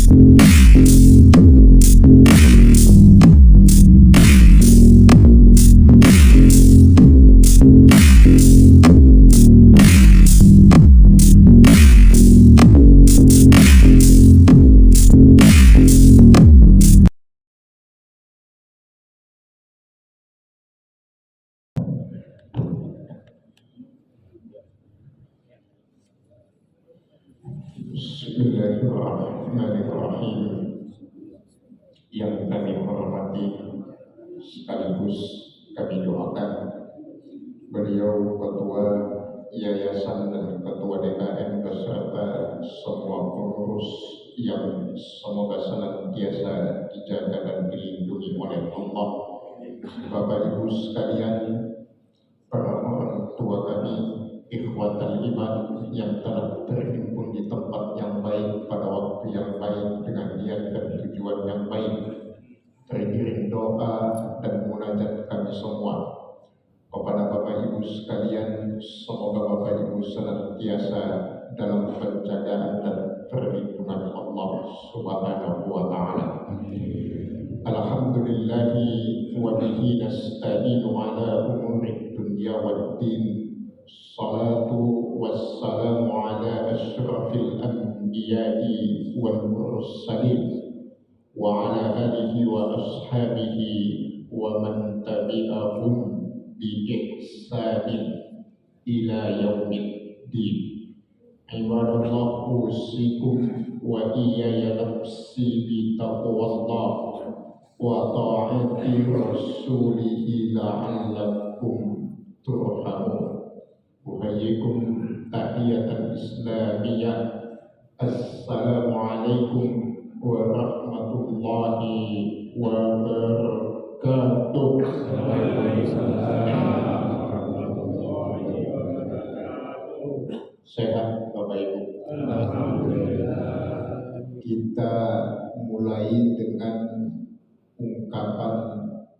Bismillahirrahmanirrahim. Yang kami hormati sekaligus kami doakan beliau Ketua Yayasan dan Ketua DKM beserta semua pengurus yang semoga senantiasa dijaga dan dilindungi oleh Allah. Bapak Ibu sekalian, para orang tua kami, ikhwatal iman yang telah terhimpun di tempat yang baik pada waktu yang baik dengan niat dan tujuan yang baik, teriring doa dan munajat kami semua kepada Bapak Ibu sekalian. Semoga Bapak Ibu senantiasa dalam penjagaan dan perlindungan Allah Subhanahu wa Ta'ala. Alhamdulillahi wa bihi nasta'inu ala umuri dunya waddin. Salatu wassalamu ala asyrafil anbiya'i wal mursalin wa ala alihi wa ashabihi wa man tabi'ahum bi ihsanin ila yaumiddin. Ibadallah, usikum wa iyaya nafsi bi taqwallah wa ta'ati rasulihi la'allakum turhamun. Uhayyikum tahiyatan islamiyah. Assalamualaikum warahmatullahi wabarakatuh. Sehat Bapak Ibu? Kita mulai dengan ungkapan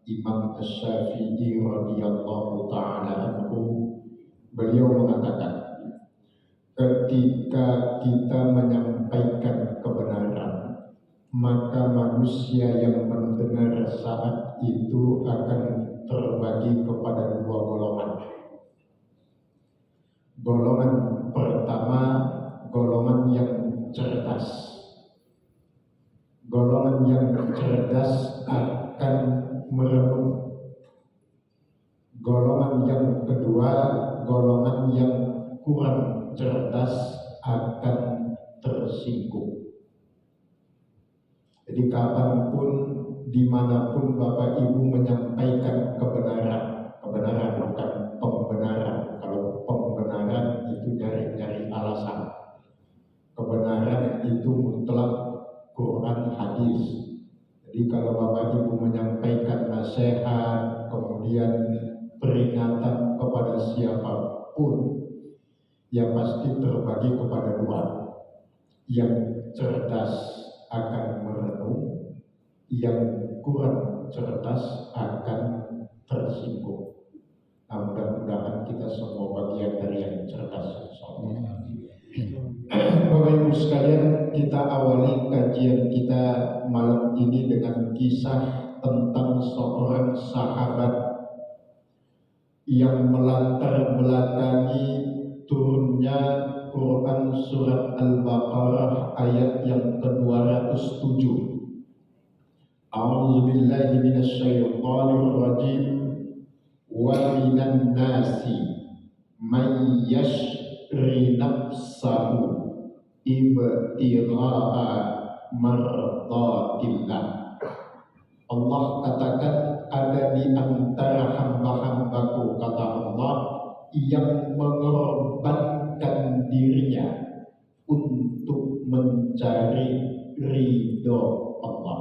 Imam Asy-Syafi'i radhiyallahu ta'ala anhu. Beliau mengatakan, ketika kita menyampaikan kebenaran, maka manusia yang mendengar saat itu akan terbagi kepada dua golongan. Golongan pertama, golongan yang cerdas. Golongan yang cerdas akan merenung. Golongan yang kedua, golongan yang kurang cerdas akan tersinggung. Jadi kapanpun, dimanapun Bapak Ibu menyampaikan kebenaran bukan pembenaran. Kalau pembenaran itu nyari alasan. Kebenaran itu mutlak Quran hadis. Jadi kalau Bapak Ibu menyampaikan nasihat, kemudian peringatan kepada siapapun, yang pasti terbagi kepada dua. Yang cerdas akan merenung, yang kurang cerdas akan tersinggung. Nah, mudah-mudahan kita semua bagian dari yang cerdas. Bapak Ibu sekalian, kita awali kajian kita malam ini dengan kisah tentang seorang sahabat yang melatar belakangi turunnya Quran surat Al-Baqarah ayat yang ke-207. A'udzubillahi minasyaitonir rajim. Wa minan nasi may yashri nafsahu ibtigha'a mardatillah. Allah katakan, ada di antara hamba-hambaku, kata Allah, yang mengorbankan dirinya untuk mencari ridho Allah.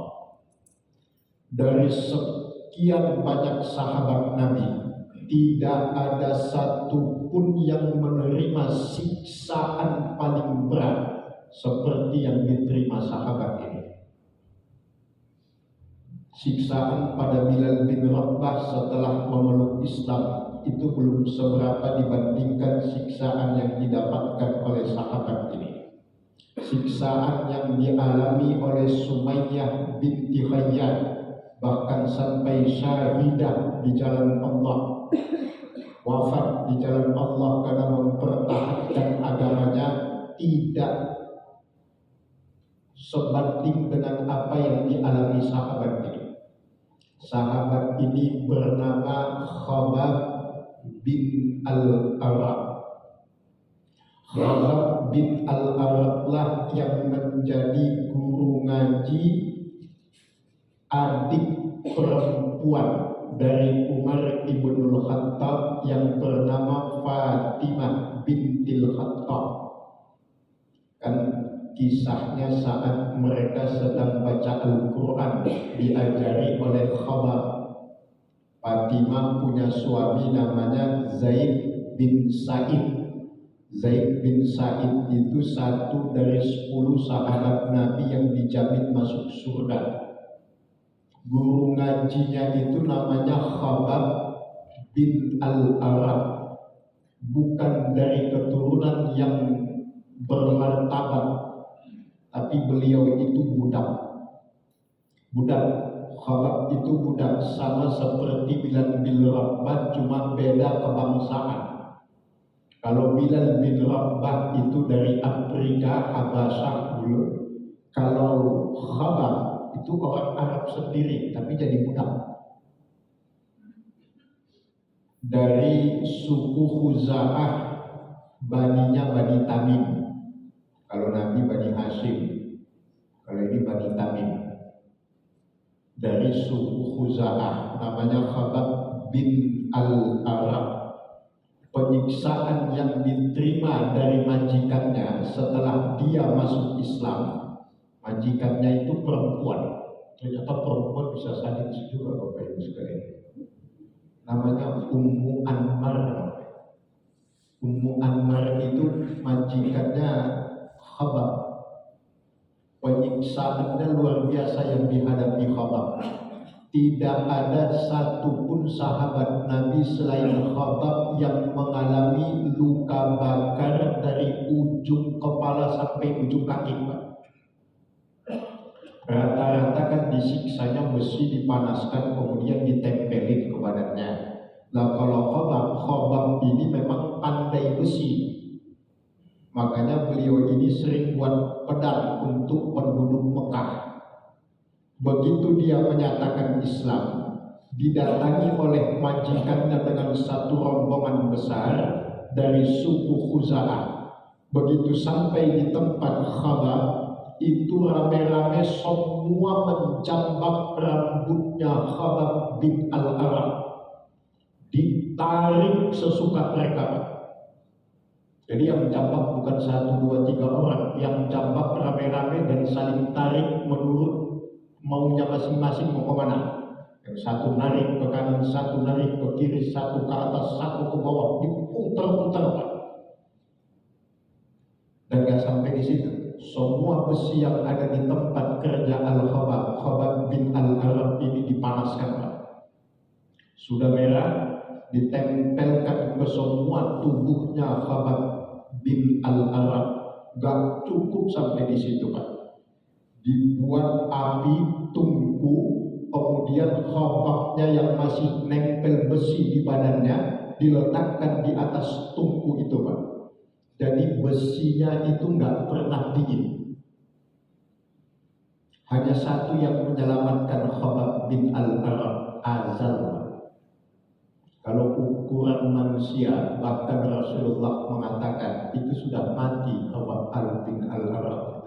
Dari sekian banyak sahabat Nabi, tidak ada satupun yang menerima siksaan paling berat seperti yang diterima sahabat ini. Siksaan pada Bilal bin Rabah setelah memeluk Islam itu belum seberapa dibandingkan siksaan yang didapatkan oleh sahabat ini. Siksaan yang dialami dialami oleh Sumayyah binti Khayyat, bahkan sampai syahidah di jalan Allah, wafat di jalan Allah karena mempertahankan agamanya, tidak sebanding dengan apa yang dialami sahabat ini. Sahabat ini bernama Khabbab bin Al-Arab. Khabbab bin Al-Arab lah yang menjadi guru ngaji adik perempuan dari Umar ibnul Khattab yang bernama Fatimah bintil Khattab. Kan kisahnya saat mereka sedang baca Al-Quran diajari oleh Khabbab. Fatimah punya suami namanya Zaid bin Sa'id. Zaid bin Sa'id itu satu dari 10 sahabat Nabi yang dijamin masuk surga. Guru ngajinya itu namanya Khabbab bin Al-Arab, bukan dari keturunan yang bermartabat, tapi beliau itu budak. Khabbab itu budak, sama seperti Bilal bin Rabah, cuma beda kebangsaan. Kalau Bilal bin Rabah itu dari Afrika, Habasyah dulu. Kalau Khabbab itu orang Arab sendiri, tapi jadi budak. Dari suku Khuza'ah, baninya Bani Tamim. Kalau Nabi Bani Hashim, kalau ini Bani Tamim. Dari suku Khuza'ah, namanya Khabbab bin Al-Arab. Penyiksaan yang diterima dari majikannya setelah dia masuk Islam, majikannya itu perempuan. Ternyata perempuan bisa sadis juga, Bapak Ibu sekalian. Namanya Ummu Anmar. Ummu Anmar itu majikannya Khabbab. Penyiksaannya luar biasa yang dihadapi Khabbab. Tidak ada satupun sahabat Nabi selain Khabbab yang mengalami luka bakar dari ujung kepala sampai ujung kaki. Rata-rata kan disiksanya besi dipanaskan kemudian ditempelin ke badannya. Nah kalau Khabbab ini memang pandai besi. Makanya beliau ini sering buat pedang untuk penduduk Mekah. Begitu dia menyatakan Islam, didatangi oleh majikannya dengan satu rombongan besar dari suku Khuza'ah. Begitu sampai di tempat Khabbab, itu rame-rame semua menjambak rambutnya Khabbab bin Al-Arab, ditarik sesuka mereka. Jadi yang jambak bukan 1, 2, 3 orang, yang jambak rame-rame dan saling tarik menurut maunya masing-masing mau kemana. Yang satu narik ke kanan, satu narik ke kiri, satu ke atas, satu ke bawah, diputar-putar Pak. Dan gak sampai di situ, semua besi yang ada di tempat kerja Khabbab bin Al-Arab ini dipanaskan Pak. Sudah merah, ditempelkan ke semua tubuhnya Khabbab bin Al-Arab. Gak cukup sampai di situ Pak. Dibuat api tungku, kemudian Khabbabnya yang masih nempel besi di badannya diletakkan di atas tungku itu Pak. Jadi besinya itu nggak pernah dingin. Hanya satu yang menyelamatkan Khabbab bin Al-Arab, azal. Kalau ukuran manusia, bahkan Rasulullah mengatakan itu sudah mati Khabbab bin Al-Arab.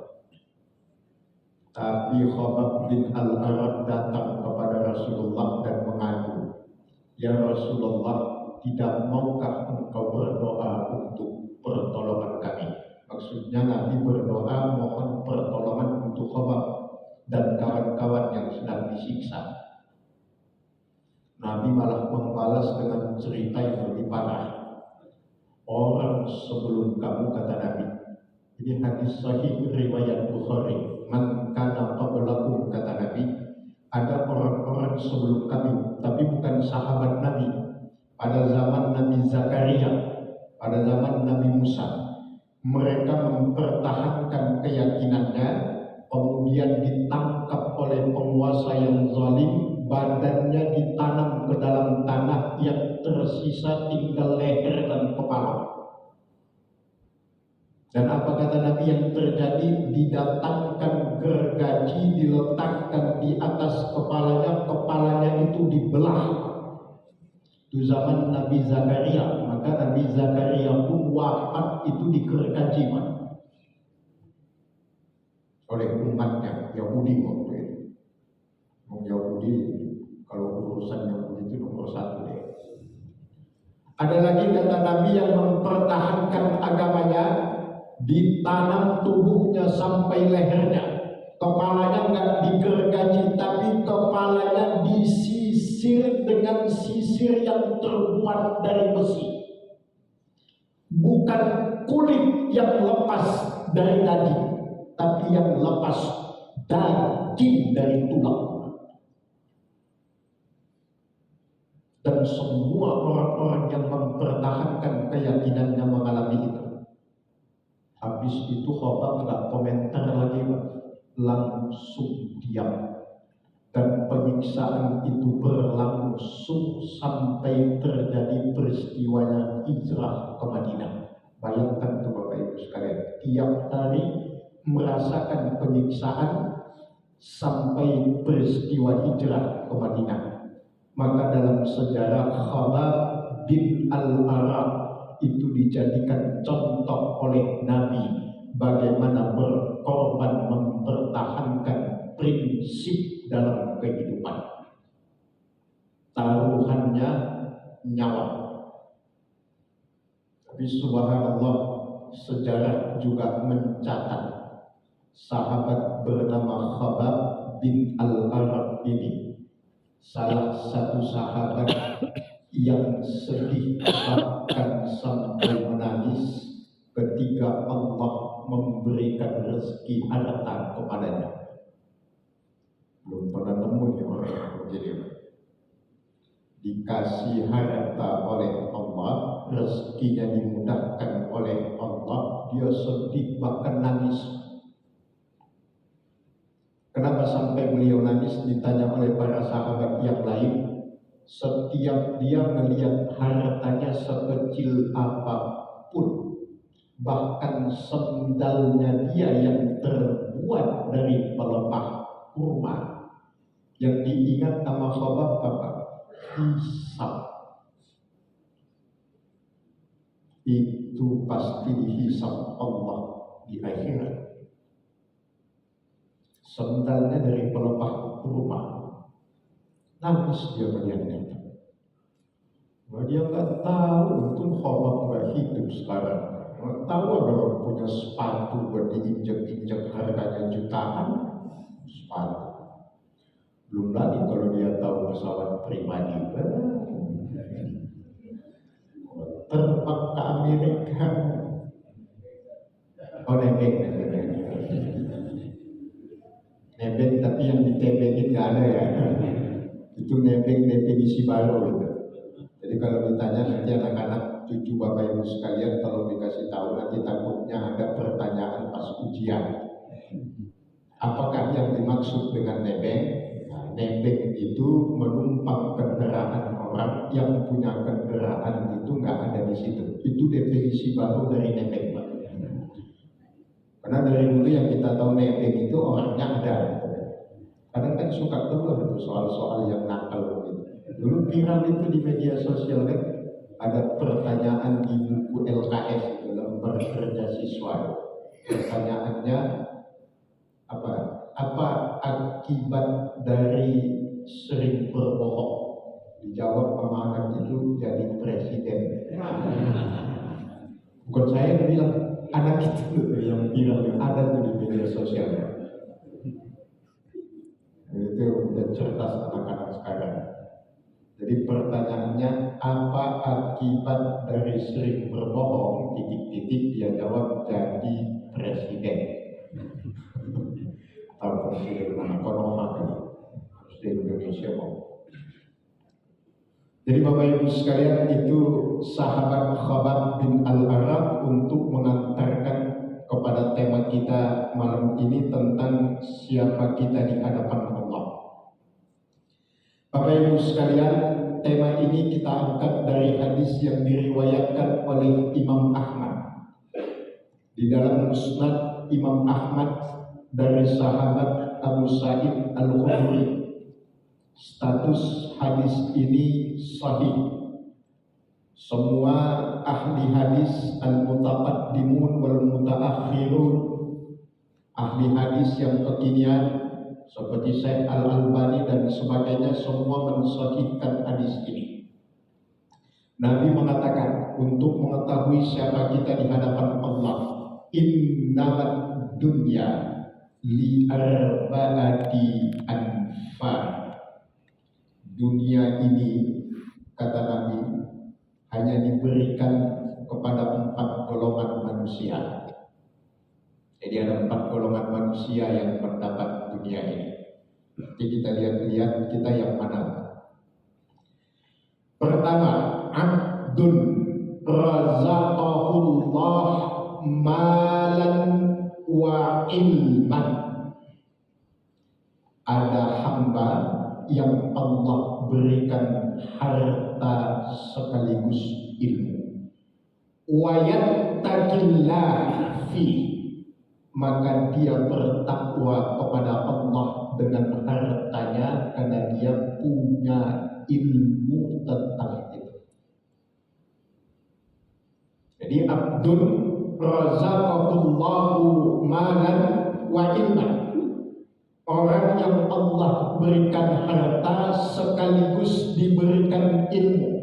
Tapi Khabbab bin Al-Arab datang kepada Rasulullah dan mengadu, "Ya Rasulullah, tidak maukah engkau berdoa untuk pertolongan kami?" Maksudnya Nabi berdoa mohon pertolongan untuk Khabbab dan kawan-kawan yang sedang disiksa. Nabi malah membalas dengan cerita yang lebih parah. Orang sebelum kamu, kata Nabi, ini hadis sahih riwayat Bukhari, man kana qablakum, kata Nabi, ada orang-orang sebelum kami, tapi bukan sahabat Nabi. Pada zaman Nabi Zakaria, pada zaman Nabi Musa, mereka mempertahankan keyakinannya, kemudian kemudian ditangkap oleh penguasa yang zalim, badannya ditanam ke dalam tanah, yang tersisa tinggal leher dan kepala. Dan apa kata Nabi yang terjadi? Didatangkan gergaji, diletakkan di atas kepalanya, kepalanya itu dibelah. Itu zaman Nabi Zakaria, maka Nabi Zakaria pun wafat itu digergaji oleh umatnya Yahudi waktu itu. Yahudi, kalau urusan Yahudi itu nomor satu deh. Ada lagi kata Nabi yang mempertahankan agamanya, ditanam tubuhnya sampai lehernya, kepalanya nggak digergaji, tapi kepalanya disisir dengan sisir yang terbuat dari besi, bukan kulit yang lepas dari daging, tapi yang lepas daging dari tulang. Dan semua orang-orang yang mempertahankan keyakinannya mengalami itu. Habis itu Khobab nggak komentar lagi, langsung diam. Dan penyiksaan itu berlangsung sampai terjadi peristiwanya hijrah ke Madinah. Bayangkan tuh Bapak Ibu sekalian, tiap hari merasakan penyiksaan sampai peristiwa hijrah ke Madinah. Maka dalam sejarah Khabbab bin Al-Arab itu dijadikan contoh oleh Nabi bagaimana berkorban mempertahankan prinsip dalam kehidupan. Taruhannya nyawa. Tapi subhanallah, sejarah juga mencatat sahabat bernama Khabbab bin Al-Arab ini salah satu sahabat yang sedih bahkan sampai menangis ketika Allah memberikan rezeki harta kepadanya. Belum pernah nemu nih orang begini. Dikasih harta oleh Allah, rezekinya dimudahkan oleh Allah, dia sedih bahkan nangis. Kenapa sampai beliau nangis? Ditanya oleh para sahabat yang lain. Setiap dia melihat hartanya sekecil apapun, bahkan sendalnya dia yang terbuat dari pelepah kurma, yang diingat nama Khabbab apa? Hisab. Itu pasti dihisab Allah di akhirat. Sendalnya dari pelepah kurma. Nangis dia melihatnya. Dia nggak tahu untung Khabbab nggak hidup sekarang. Nggak tahu ada orang punya sepatu buat diinjek-injek harganya jutaan sepatu. Belum lagi kalau dia tahu pesawat pribadi, terbang ke Amerika. Oh nebeng, tapi yang ditebengin nggak ada ya. Itu nebeng definisi baru itu. Jadi kalau ditanya nanti anak-anak cucu Bapak Ibu sekalian, kalau dikasih tahu nanti takutnya ada pertanyaan pas ujian. Apakah yang dimaksud dengan nebeng? Nah, nebeng itu menumpang kendaraan orang, yang punya kendaraan itu nggak ada di situ. Itu definisi baru dari nebeng, Pak. Karena dari dulu yang kita tahu nebeng itu orangnya ada. Kadang kan suka keluar itu soal-soal yang nakal gitu. Dulu viral itu di media sosial kan, ada pertanyaan di buku LKS itu, lembar kerja siswa. Pertanyaannya apa akibat dari sering berbohong? Dijawab sama anak itu, jadi presiden. Bukan saya yang bilang, anak itu yang bilang, ada tuh di media sosial. Itu udah cerdas anak-anak sekarang. Jadi pertanyaannya, apa akibat dari sering berbohong? Titik-titik, dia jawab, jadi presiden. Atau presiden mana? Konoha kan? Presiden Indonesia mau. Jadi Bapak Ibu sekalian, itu sahabat Khabbab bin Al-Arab untuk mengantarkan kepada tema kita malam ini tentang siapa kita di hadapan Allah. Bapak Ibu sekalian, tema ini kita angkat dari hadis yang diriwayatkan oleh Imam Ahmad. Di dalam Musnad Imam Ahmad dari sahabat Abu Sa'id Al-Khudri. Status hadis ini sahih. Semua ahli hadis al-mutaqaddimun wal mutaakhirun, ahli hadis yang kekinian seperti Syekh Al-Albani dan sebagainya, semua mensahihkan hadis ini. Nabi mengatakan untuk mengetahui siapa kita di hadapan Allah, innamat dunya li arba'ati anfar. Dunia ini, kata Nabi, hanya diberikan kepada 4 golongan manusia. Jadi ada 4 golongan manusia yang mendapat dunia ini. Nanti kita lihat kita yang mana. Pertama, abdun razaqahullah malan wa ilman. Ada hamba yang Allah berikan harta sekaligus ilmu. Wa yattaqillah fi, maka dia bertakwa kepada Allah dengan hartanya karena dia punya ilmu tentang itu. Jadi abdun razaqahullahu malan wa ilman, orang yang Allah berikan harta sekaligus diberikan ilmu.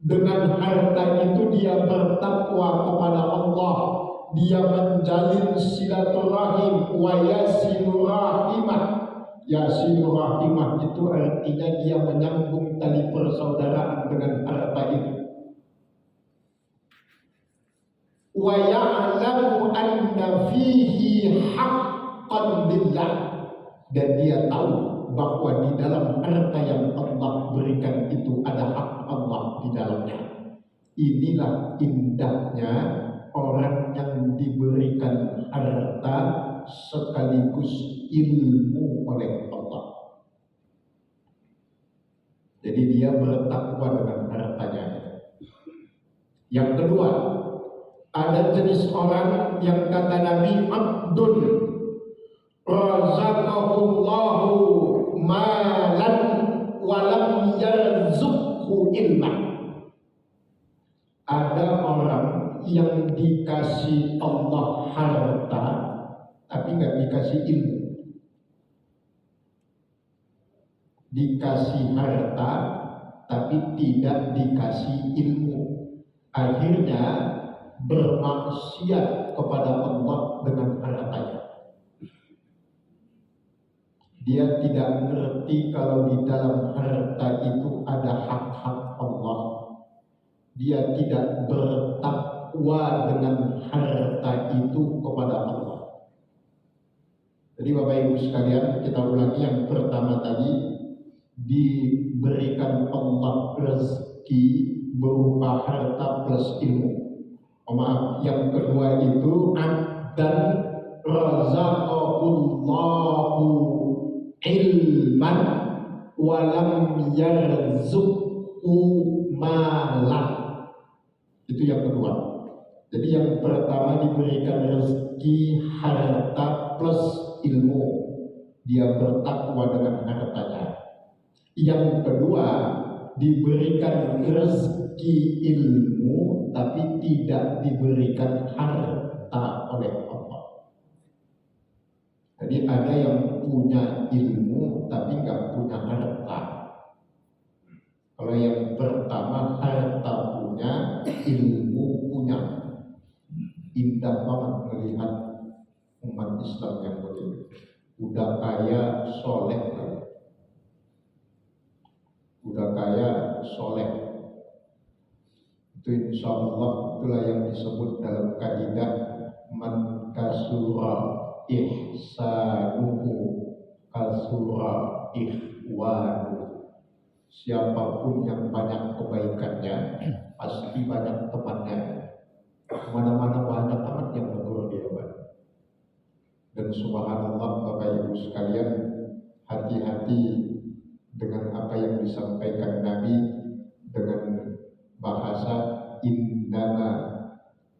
Dengan harta itu dia bertakwa kepada Allah, dia menjalin silaturahim wa yasilurahimah. Yasilurahimah itu artinya dia menyambung tali persaudaraan dengan harta itu. Wa ya'lamu anna fihi haqqan lillah, dan dia tahu bahwa di dalam harta yang Allah berikan itu ada hak Allah di dalamnya. Inilah indahnya orang yang diberikan harta sekaligus ilmu oleh Allah. Jadi dia bertakwa dengan hartanya. Yang kedua, ada jenis orang yang kata Nabi, abdun razaqahullahu malan walam yarzuqhu ilman. Ada orang yang dikasih Allah harta tapi nggak dikasih ilmu. Dikasih harta tapi tidak dikasih ilmu. Akhirnya bermaksiat kepada Allah dengan hartanya. Dia tidak mengerti kalau di dalam harta itu ada hak-hak Allah. Dia tidak bertakwa dengan harta itu kepada Allah. Jadi Bapak Ibu sekalian, kita ulangi yang pertama tadi, diberikan Allah rezeki berupa harta plus ilmu. Oh maaf, yang kedua itu dan razaqahullahu ilman walam yarzuqhu malan. Itu yang kedua. Jadi yang pertama diberikan rezeki harta plus ilmu, dia bertakwa dengan hartanya. Yang kedua diberikan rezeki ilmu tapi tidak diberikan harta oleh Allah. Jadi ada yang punya ilmu tapi nggak punya harta. Kalau yang pertama harta punya, ilmu punya. Indah banget melihat umat Islam yang begitu. Udah kaya soleh, udah kaya soleh. Itu insya Allah itulah yang disebut dalam kaidah man kasura ihsanuhu kasura ihwanu. Siapapun yang banyak kebaikannya pasti banyak temannya. Mana-mana banyak amat yang menegur dia, Pak. Dan subhanallah Bapak Ibu sekalian, hati-hati dengan apa yang disampaikan Nabi dengan bahasa innama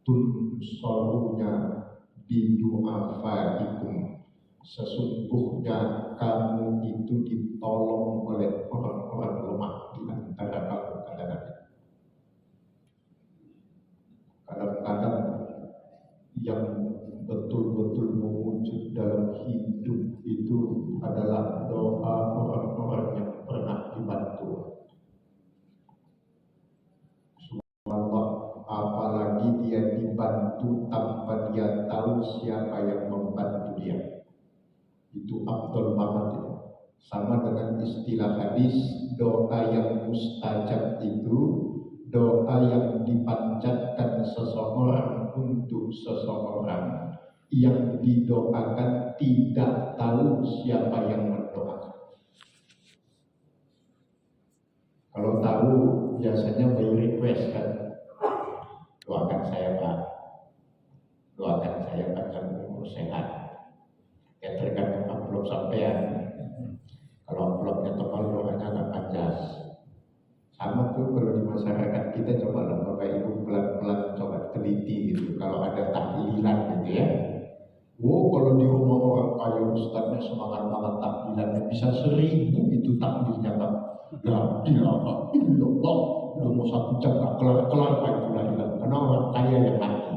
tunsarunya bidu'afaikum, sesungguhnya kamu itu ditolong oleh orang-orang lemah di antara kamu, kata Nabi. Kadang-kadang yang betul-betul mewujud dalam hidup itu adalah doa orang-orang yang pernah dibantu. Subhanallah, apalagi dia dibantu tanpa dia tahu siapa yang membantu dia. Itu afdal banget itu. Sama dengan istilah hadis, doa yang mustajab itu doa yang dipanjatkan seseorang untuk seseorang yang didoakan tidak tahu siapa yang mendoakan. Kalau tahu biasanya by request kan, doakan saya Pak, doakan saya panjang umur sehat. Ya tergantung amplop sampean. Kalau amplopnya tebal doanya agak panjang. Sama tuh kalau di masyarakat kita, coba lah Bapak Ibu pelan-pelan coba teliti gitu. Kalau ada tahlilan gitu ya. Oh, kalau di rumah orang kaya ustadznya semangat banget tahlilannya, bisa 1000 itu tahlilnya Pak. La ilaha illallah. Udah mau 1 jam gak kelar-kelar Pak itu tahlilan. Karena orang kaya yang mati.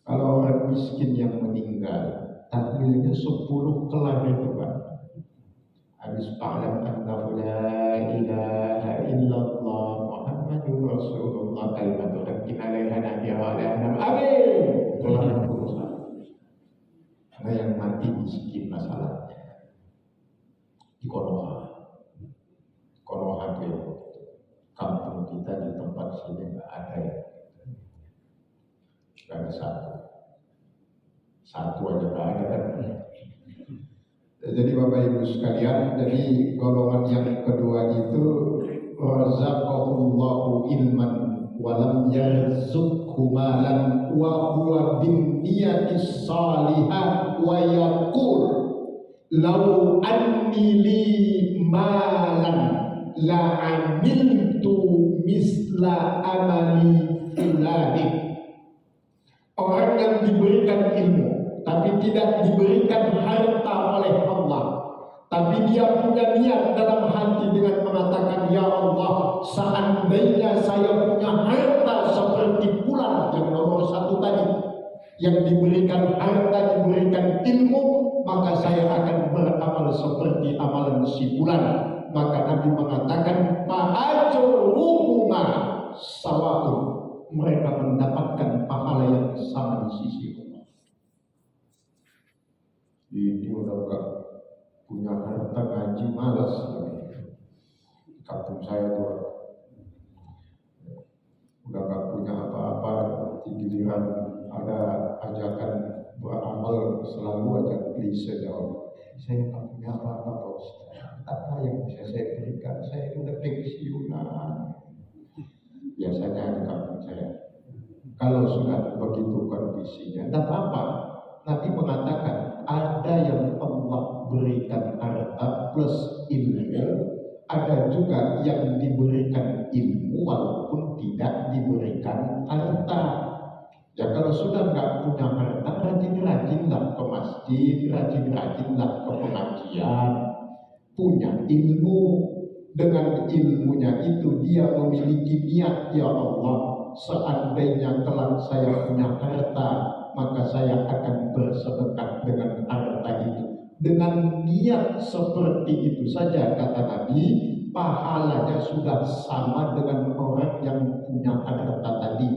Kalau orang miskin yang meninggal, tahlilnya 10 kelar itu Pak. Habis fa'lam annahu la ilaha illallah Muhammadur Rasulullah kalimatu haqqin 'alaiha nahya wa 'alaiha amin. Kelar urusan. Karena yang mati miskin masalahnya. Di Konoha. Konoha itu yang kampung kita di tempat sini nggak ada ya. Nggak ada satu aja nggak ada kan. Jadi Bapak Ibu sekalian, jadi golongan yang kedua itu razaqahullahu ilman walam yarzuqhu malan wa huwa bin niyatis salihah wa yaqul law anni li malan la amiltu misla amali fulani. Orang yang diberikan ilmu tapi tidak diberikan harta oleh Allah, tapi dia punya niat dalam hati dengan mengatakan, ya Allah, seandainya saya punya harta seperti fulan yang nomor 1 tadi, yang diberikan harta, diberikan ilmu, maka saya akan beramal seperti amalan si fulan. Maka Nabi mengatakan, fa'ajruhuma sawa'un, mereka mendapatkan pahala yang sama di sisi Allah. Ini udah gak punya harta, ngaji malas. Kampung saya tuh udah gak punya apa-apa, di giliran ada ajakan beramal selalu aja klise jawab, saya gak punya apa-apa bos, apa yang bisa saya berikan, saya udah pensiunan. Biasanya di kampung saya. Kalau sudah begitu kondisinya, tidak apa-apa. Nabi mengatakan ada yang Allah berikan harta plus ilmu, ada juga yang diberikan ilmu walaupun tidak diberikan harta. Ya kalau sudah nggak punya harta, rajin-rajinlah ke masjid, rajin-rajinlah ke pengajian. Punya ilmu, dengan ilmunya itu dia memiliki niat, ya Allah, seandainya kelak saya punya harta, maka saya akan bersedekah dengan harta itu. Dengan niat seperti itu saja, kata Nabi, pahalanya sudah sama dengan orang yang punya harta tadi.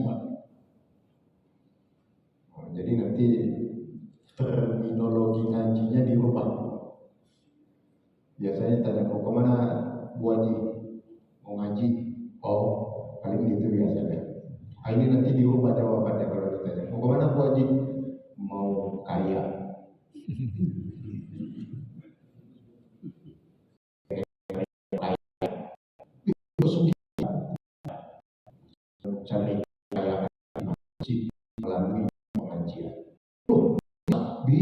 Jadi nanti terminologi ngajinya dirubah. Biasanya tanya, mau kemana Bu Haji? Mau ngaji? Oh, paling gitu biasanya. Ini nanti dirubah jawabannya kalau ditanya, mau kemana Bu Haji? Mau kaya. Mencari kekayaan melalui pengajian. Loh, Nabi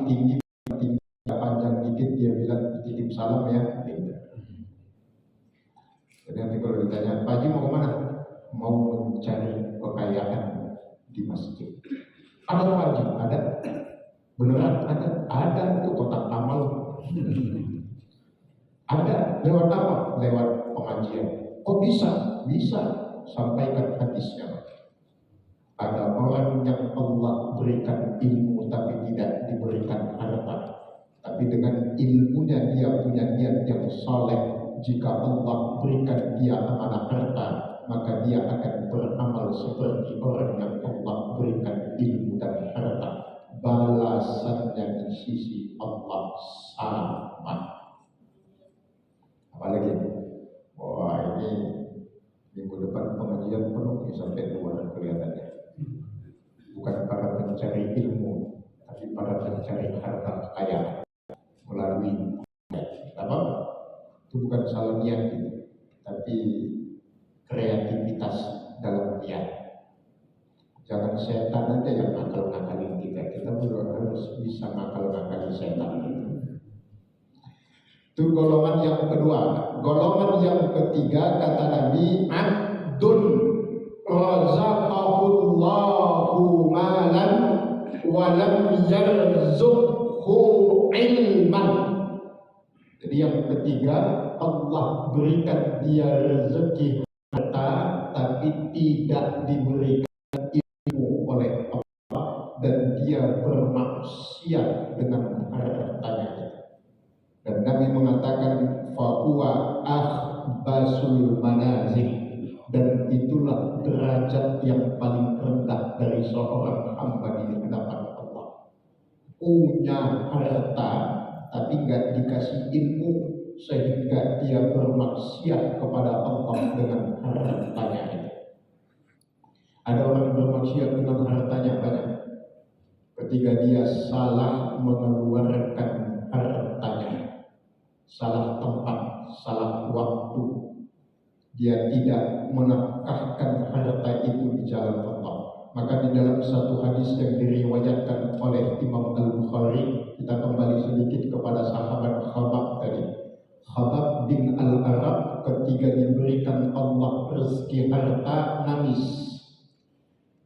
tinggi, panjang dikit dia bilang titip salam ya. Jadi nanti kalau ditanya, Pak Haji mau kemana? Mau mencari kekayaan di masjid. Ada Pak Haji? Ada. Beneran ada. Ada itu kotak amal. Ada. Lewat apa? Lewat pengajian. Kok bisa? Bisa. Sampaikan hadisnya. Ada orang yang Allah berikan ilmu tapi tidak diberikan harta. Tapi dengan ilmunya dia punya niat yang saleh. Jika Allah berikan dia amanah harta, maka dia akan beramal seperti orang yang Allah berikan ilmu dan harta. Balasannya di sisi Allah sama. Apalagi, wah ini minggu depan pengajian penuh sampai luar kelihatannya. Bukan para pencari ilmu, tapi para pencari harta kekayaan melalui apa? Itu bukan salah niat gitu, tapi kreativitas dalam niat. Jangan setan aja yang ngakal-ngakalin kita juga harus bisa ngakal-ngakalin setan. Itu golongan yang kedua. Golongan yang ketiga kata Nabi, abdun razaqahullahu malan wa lam yarzuqhu ilman. Jadi yang ketiga, Allah berikan dia rezeki harta tapi tidak diberikan ilmu oleh Allah dan dia bermaksiat dengan hartanya. Dan Nabi mengatakan fahuwa akhbasul manazil, dan itulah derajat yang paling rendah dari seorang hamba di hadapan Allah. Punya harta tapi nggak dikasih ilmu sehingga dia bermaksiat kepada Allah dengan hartanya. Ada orang bermaksiat dengan hartanya banyak ketika dia salah mengeluarkan hartanya, salah tempat, salah waktu. Dia tidak menafkahkan harta itu di jalan Allah. Maka di dalam satu hadis yang diriwayatkan oleh Imam Al-Bukhari, kita kembali sedikit kepada sahabat Khabab tadi. Khabab bin Al-Arab ketika diberikan Allah rezeki harta nangis.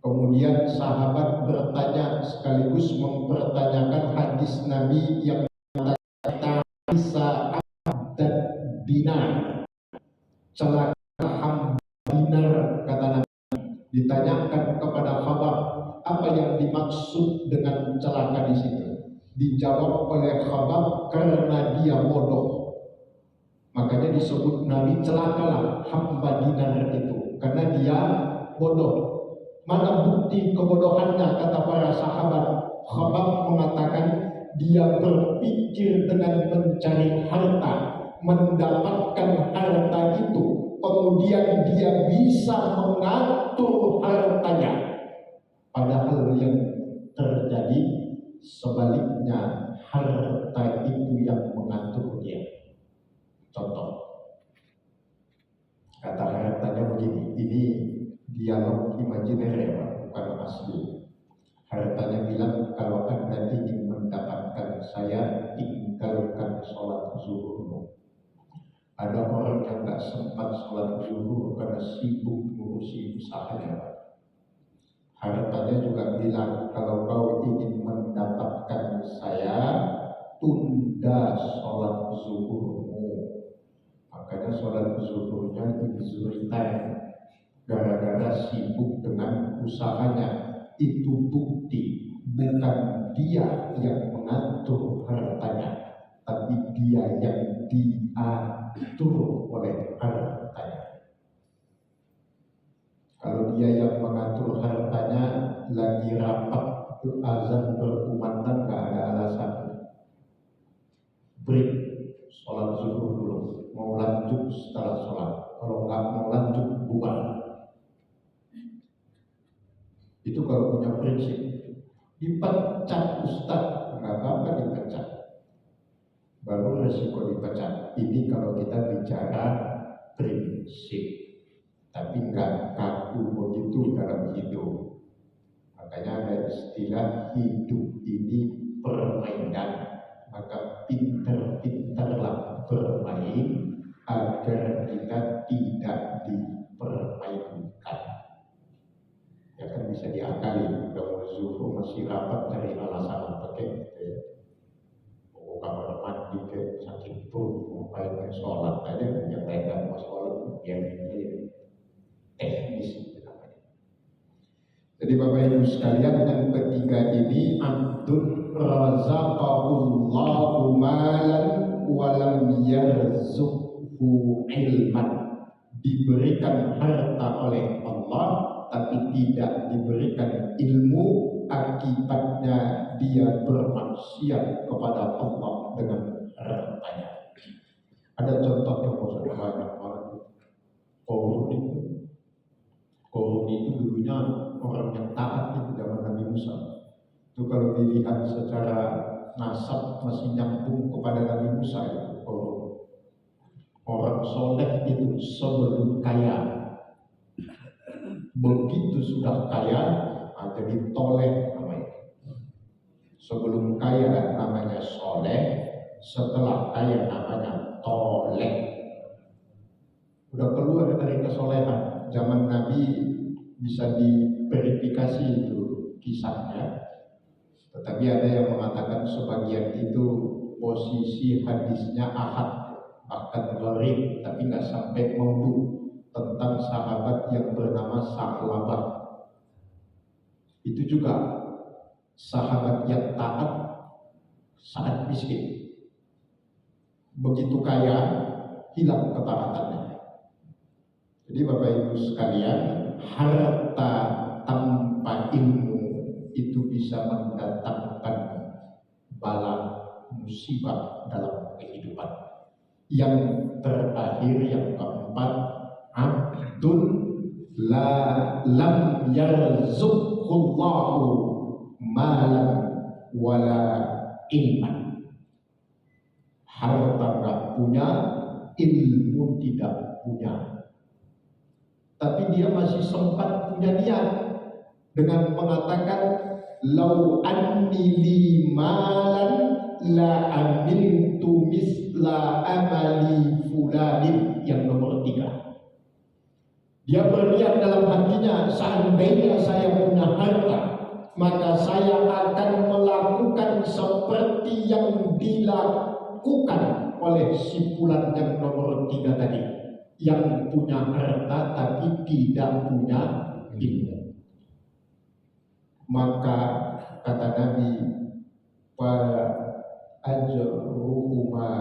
Kemudian sahabat bertanya sekaligus mempertanyakan hadis Nabi yang mengatakan bisa dan dinar, celaka hamba dinar, kata Nabi. Ditanyakan kepada Khabab apa yang dimaksud dengan celaka di situ. Dijawab oleh Khabab karena dia bodoh. Makanya disebut Nabi celakalah hamba dinar itu karena dia bodoh. Mana bukti kebodohannya, kata para sahabat. Khabab mengatakan dia berpikir dengan mencari harta, mendapatkan harta itu, kemudian dia bisa mengatur hartanya. Padahal yang terjadi sebaliknya, harta itu yang mengatur dia. Contoh, kata hartanya begini, ini dialog imajiner ya Pak, bukan asli. Hartanya bilang, kalau Anda ingin mendapatkan saya, tinggalkan sholat zuhurmu. Ada orang yang gak sempat sholat zuhur karena sibuk ngurusi usahanya. Hartanya juga bilang, kalau kau ingin mendapatkan saya, tunda sholat zuhurmu. Makanya sholat zuhurnya di zuhur time, gara-gara sibuk dengan usahanya. Itu bukti bukan dia yang mengatur hartanya, tapi dia yang diatur oleh hartanya. Kalau dia yang mengatur hartanya, lagi rapat azan berkumandang, gak ada alasan, break sholat zuhur dulu, mau lanjut setelah sholat. Kalau nggak mau lanjut, bubar. Itu kalau punya prinsip. Dipecat Ustaz, nggak apa-apa dipecat, baru resiko dipecat. Ini kalau kita bicara prinsip, tapi nggak kaku begitu dalam hidup. Makanya ada istilah hidup ini permainan, maka pintar-pintarlah bermain agar kita tidak dipermainkan. Ya kan bisa diakali, udah zuhur masih rapat cari alasan pakai gitu ya. Mau kamar mandi ke sakit perut, ngapain ke sholat aja, yang lain gak mau sholat, biar ini teknis gitu namanya. Jadi Bapak Ibu sekalian, yang ketiga ini Abdul razaqahullahu malan walam yarzuqhu ilman, diberikan harta oleh Allah tapi tidak diberikan ilmu, akibatnya dia bermaksiat kepada Allah dengan hartanya. Ada contohnya banyak banget. Korun itu dulunya orang yang taat itu zaman Nabi Musa. Itu kalau dilihat secara nasab masih nyambung kepada Nabi Musa itu korun. Orang soleh itu sebelum kaya, begitu sudah kaya jadi toleh namanya. Sebelum kaya namanya soleh, setelah kaya namanya toleh. Udah keluar dari kesolehan. Zaman Nabi bisa diverifikasi itu kisahnya, tetapi ada yang mengatakan sebagian itu posisi hadisnya ahad, bahkan gharib, tapi nggak sampai maudhu, tentang sahabat yang bernama Sa'labah. Itu juga sahabat yang taat saat miskin. Begitu kaya, hilang ketaatannya. Jadi Bapak Ibu sekalian, harta tanpa ilmu itu bisa mendatangkan bala musibah dalam kehidupan. Yang terakhir, yang keempat, abdun lam yarzuqullahu malan wala ilman. Harta nggak punya, ilmu tidak punya, tapi dia masih sempat punya niat dengan mengatakan lau anni li malan la amiltu misla amali fulanin. Yang nomor 3, dia berniat dalam hatinya, seandainya saya punya harta, maka saya akan melakukan seperti yang dilakukan oleh si fulan yang nomor 3 tadi, yang punya harta tapi tidak punya ilmu. Maka kata Nabi, fa ajruhuma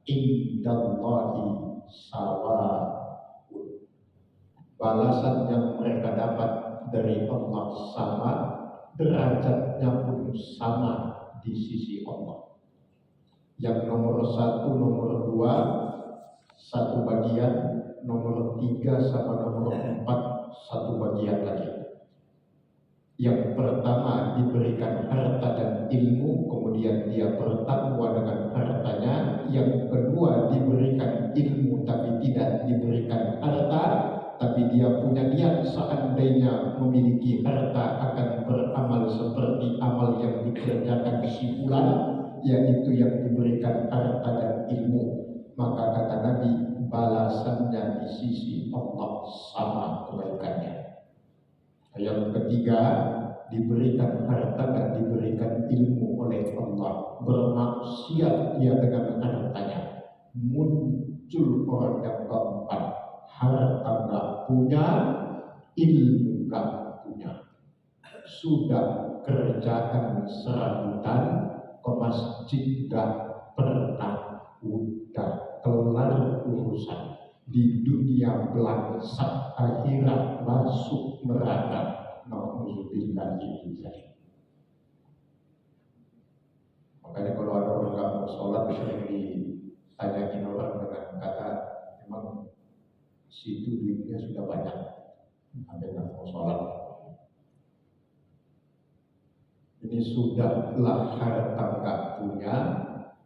indallahi sawa, balasan yang mereka dapat dari Allah sama, derajatnya pun sama di sisi Allah. Yang nomor 1, nomor 2 satu bagian, nomor 3 sama nomor 4 satu bagian lagi. Yang pertama diberikan harta dan ilmu, kemudian dia bertakwa dengan hartanya. Yang kedua diberikan ilmu tapi tidak diberikan harta, tapi dia punya niat seandainya memiliki harta akan beramal seperti amal yang dikerjakan si fulan, yaitu yang diberikan harta dan ilmu. Maka kata Nabi, balasannya di sisi Allah sama kebaikannya. Yang ketiga, diberikan harta dan diberikan ilmu oleh Allah, bermaksiat dia dengan hartanya. Muncul orang yang keempat, harta nggak punya, ilmu nggak punya. Sudah kerjaan serabutan, ke masjid nggak pernah, udah kelar urusan. Di dunia belangsak, akhirat masuk neraka. Nauzubillahi min dzalik. Makanya kalau ada orang nggak mau sholat, sering ditanyain orang dengan kata, emang situ duitnya sudah banyak, ada nggak mau sholat? Ini sudahlah harta nggak punya,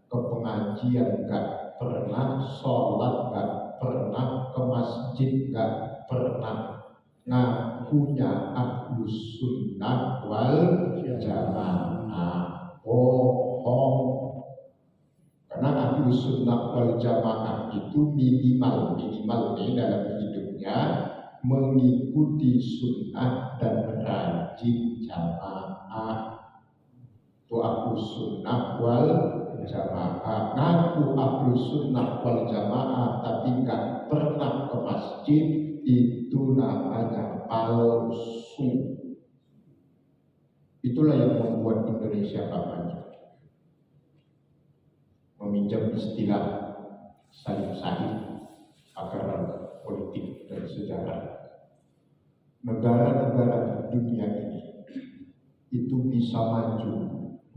ke pengajian nggak pernah, sholat nggak pernah, ke masjid nggak pernah, ngakunya ahlus sunnah wal jamaah. bohong. Karena ahlu sunnah wal jamaah itu minimal nih dalam hidupnya mengikuti sunnah dan rajin jamaah. Itu ahlu sunnah wal jamaah. Ngaku ahlu sunnah wal jamaah tapi nggak pernah ke masjid, itu namanya palsu. Itulah yang membuat Indonesia tak maju. Meminjam istilah Salim Sahid, pakar politik dan sejarah, negara-negara di dunia ini itu bisa maju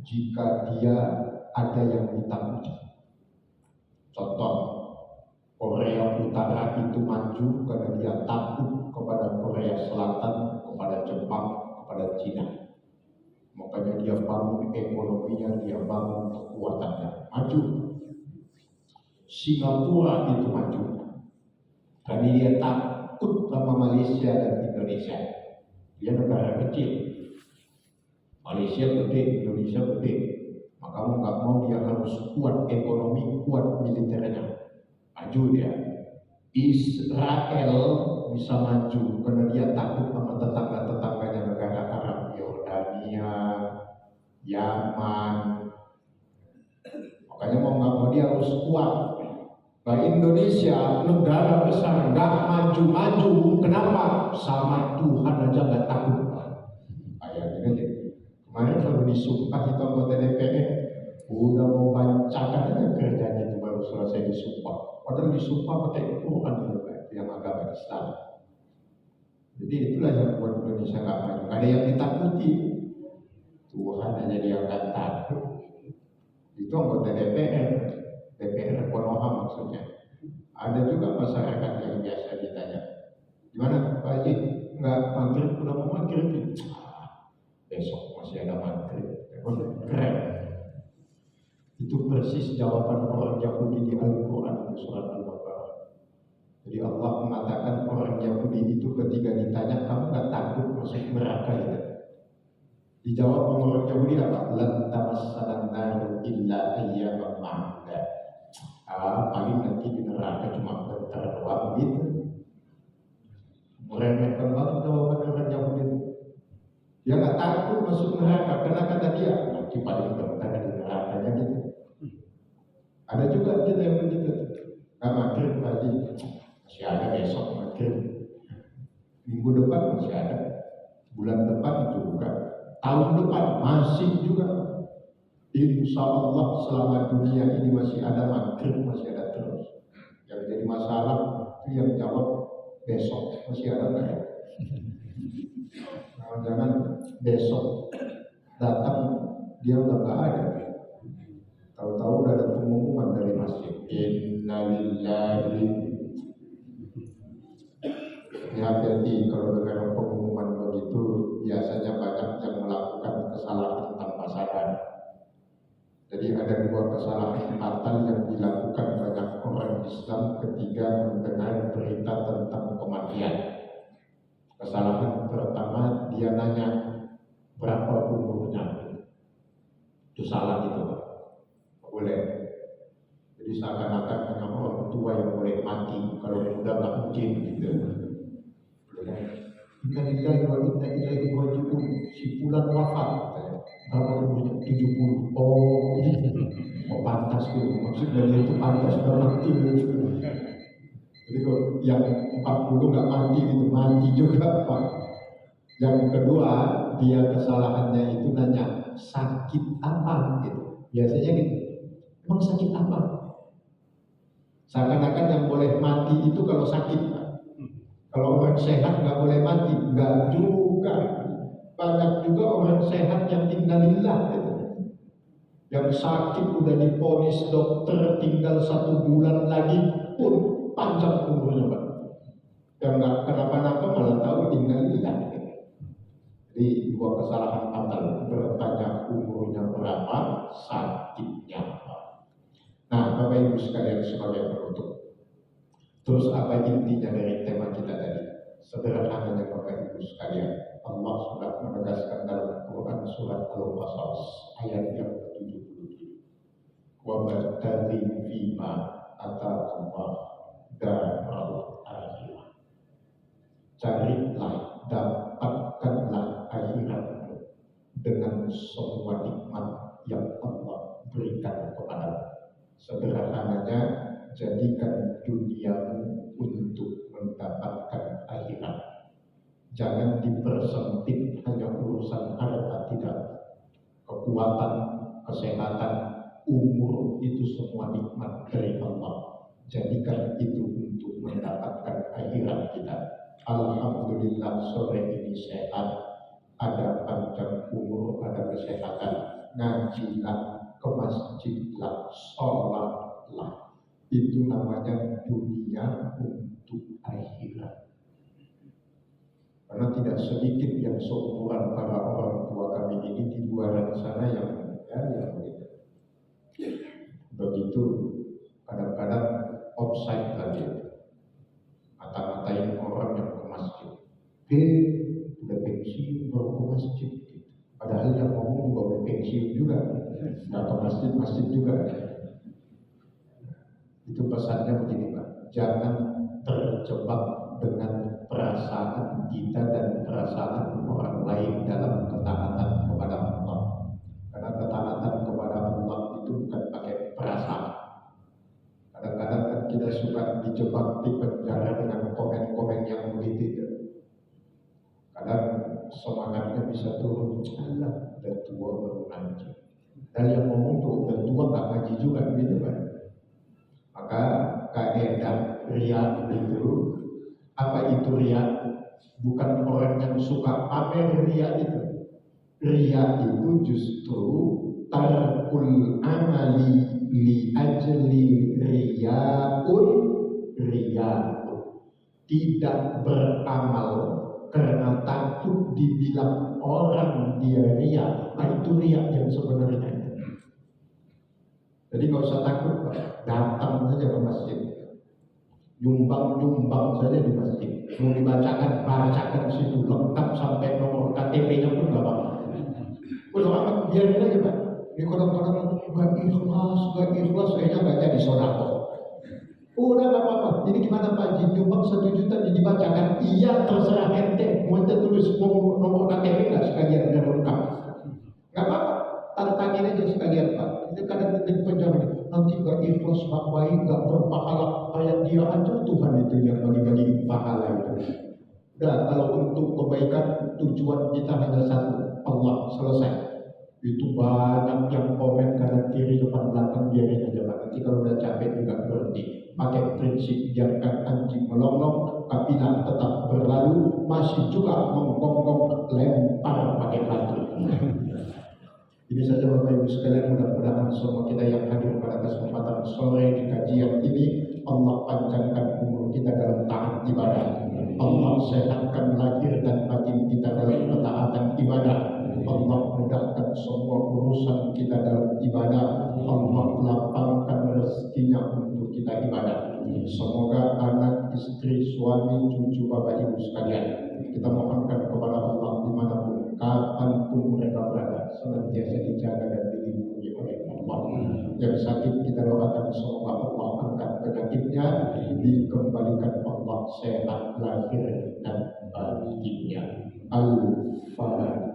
jika dia ada yang ditakuti. Contoh, Korea Utara itu maju karena dia takut kepada Korea Selatan, kepada Jepang, kepada Cina. Makanya dia bangun ekonominya, dia bangun kekuatannya, maju. Singapura itu maju karena dia takut sama Malaysia dan Indonesia. Dia negara kecil, Malaysia gede, Indonesia gede. Maka mau nggak mau dia harus kuat ekonomi, kuat militernya, maju dia. Israel bisa maju karena dia takut sama tetangga-tetangganya negara Arab, Yordania, Yaman. Makanya mau nggak mau dia harus kuat. Nah, Indonesia negara besar nggak maju-maju, kenapa? Sama Tuhan aja nggak takut. Kayak gini. Kemarin kalau disumpah itu anggota DPR, udah mau bacakan aja kerjanya itu baru selesai disumpah. Padahal disumpah pakai Quran yang agama Islam. Jadi itulah yang buat Indonesia nggak maju. Ada yang ditakuti, Tuhan aja dia akan takut. Itu anggota DPR Konoha maksudnya. Ada juga masyarakat yang biasa ditanya, gimana Pak Haji, nggak maghrib, udah mau maghrib? Besok masih ada maghrib. Keren. Itu persis jawaban orang Yahudi di Al-Quran di surat Al-Baqarah. Jadi Allah mengatakan orang Yahudi itu ketika ditanya, kamu nggak takut masuk neraka ya? Dijawab orang Yahudi apa? Lan tamassanan nar illa ayyaman ma'dudat. Paling nanti di neraka cuma bentar doang gitu. Meremehkan banget jawaban orang Yahudi. Dia nggak takut masuk neraka karena kata dia nanti paling bentar di nerakanya gitu. Ada juga kita yang begitu. Nggak maghrib tadi, masih ada besok maghrib. Minggu depan masih ada, bulan depan juga, tahun depan masih juga. Insya Allah selama dunia ini masih ada maghrib, masih ada terus. Yang jadi masalah itu yang jawab besok masih ada nggak ya? Jangan besok datang dia udah nggak ada. Tahu-tahu udah ada pengumuman dari masjid. Innalillahi. Hati-hati kalau dengar pengumuman begitu, biasanya banyak yang melakukan kesalahan tanpa sadar. Jadi ada dua kesalahan fatal yang dilakukan banyak orang Islam ketika mendengar berita tentang kematian. Kesalahan pertama, dia nanya berapa umurnya. Itu salah itu, Pak. Boleh. Jadi seakan-akan hanya orang tua yang boleh mati, kalau muda nggak mungkin gitu. Innalillahi wa inna ilaihi raji'un. Si fulan wafat, berapa umurnya? 70. Oh pantas tuh. Maksudnya dia itu pantas udah mati. Jadi kalau yang 40 nggak mati gitu, mati juga Pak. Yang kedua, dia kesalahannya itu nanya sakit apa gitu. Biasanya gitu. Emang sakit apa? Seakan-akan yang boleh mati itu kalau sakit, Pak. Kalau orang sehat nggak boleh mati, nggak juga. Banyak juga orang sehat yang innalillah gitu. Yang sakit udah diponis dokter tinggal 1 bulan lagi pun panjang umurnya, Pak. Yang nggak kenapa-napa malah tahu innalillah gitu. Jadi dua kesalahan fatal, bertanya umurnya berapa, sakitnya apa. Nah, Bapak Ibu sekalian sebagai penutup. Terus apa intinya dari tema kita tadi? Sederhananya Bapak Ibu sekalian, Allah sudah menegaskan dalam Quran surat Al-Qasas ayat yang ke-77. Wa battaghi fima ataqallah daral akhirah. Carilah, dapatkanlah akhiratmu dengan semua nikmat yang Allah berikan kepadamu. Sederhananya, jadikan duniamu untuk mendapatkan akhirat. Jangan dipersempit hanya urusan harta, tidak. Kekuatan, kesehatan, umur itu semua nikmat dari Allah. Jadikan itu untuk mendapatkan akhirat kita. Alhamdulillah sore ini sehat, ada panjang umur, ada kesehatan. Ngajilah, ke masjidlah, sholatlah. Itu namanya dunia untuk akhirat. Karena tidak sedikit yang seumuran para orang tua kami ini di luar sana yang begitu kadang-kadang offside lagi, mata-matain orang yang ke masjid. Udah pensiun baru ke masjid. Padahal yang ngomong juga udah pensiun juga, nggak ke masjid juga. Itu pesannya begini Pak, jangan terjebak dengan perasaan kita dan perasaan orang lain dalam ketaatan kepada Allah. Karena ketaatan kepada Allah itu bukan pakai perasaan. Kadang-kadang kan kita suka dijebak di penjara dengan komen-komen yang begitu. Kadang semangatnya bisa turun, Allah udah tua baru ngaji. Dan yang ngomong tuh udah tua nggak ngaji juga gitu Pak. Maka kaidah riya itu, apa itu riya? Bukan orang yang suka pamer riya itu. Riya itu justru tarkul amali li ajli riyaun riyaun. Tidak beramal karena takut dibilang orang dia riya. Nah itu riya yang sebenarnya. Jadi nggak usah takut Pak, datang saja ke masjid, nyumbang saja di masjid, mau dibacakan, bacakan situ lengkap sampai nomor KTP-nya pun nggak apa-apa. Udah amat biarin aja Pak. Ini kadang-kadang nggak ikhlas, kayaknya nggak jadi sodako. Udah nggak apa-apa. Ini gimana Pak? Nyumbang 1 juta dibacakan, iya terserah ente. Mau ente tulis nomor KTP nggak sekalian biar lengkap? Nggak apa-apa. Tantangin aja sekalian Pak. Itu kadang di penjara nanti gak ikhlas, gak baik, gak berpahala kayak dia aja Tuhan itu yang bagi-bagi pahala itu. Dan kalau untuk kebaikan tujuan kita hanya satu, Allah, selesai. Itu banyak yang komen kanan kiri depan belakang, biarin aja Pak. Nanti kalau udah capek juga berhenti. Pakai prinsip biarkan anjing melonglong, apabila tetap berlalu masih juga menggonggong, lempar pakai batu. Ini saja Bapak Ibu sekalian, mudah-mudahan semua kita yang hadir pada kesempatan sore di kajian ini, Allah panjangkan umur kita dalam taat ibadah. Allah sehatkan lahir dan batin kita dalam ketaatan ibadah. Allah mudahkan semua urusan kita dalam ibadah. Allah lapangkan rezekinya untuk kita ibadah. Semoga anak, istri, suami, cucu Bapak Ibu sekalian, kita mohonkan kepada Allah dimanapun, kapanpun mereka berada, senantiasa dijaga dan dilindungi oleh Allah. Yang sakit kita doakan semoga Allah angkat penyakitnya, dikembalikan Allah sehat lahir dan batinnya. Al-Fatihah.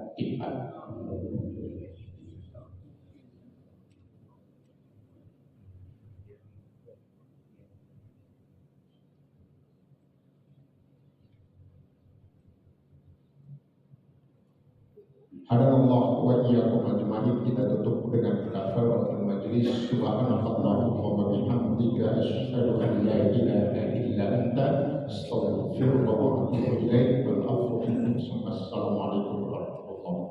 Hadanallah wa iyyakum ajma'in. Kita tutup dengan kafaratul majlis. Subhanallahumma wa bihamdika asyhadu an la ilaha illa anta astaghfiruka wa atubu ilaik. Wal afwu minkum. Assalamualaikum warahmatullahi wabarakatuh.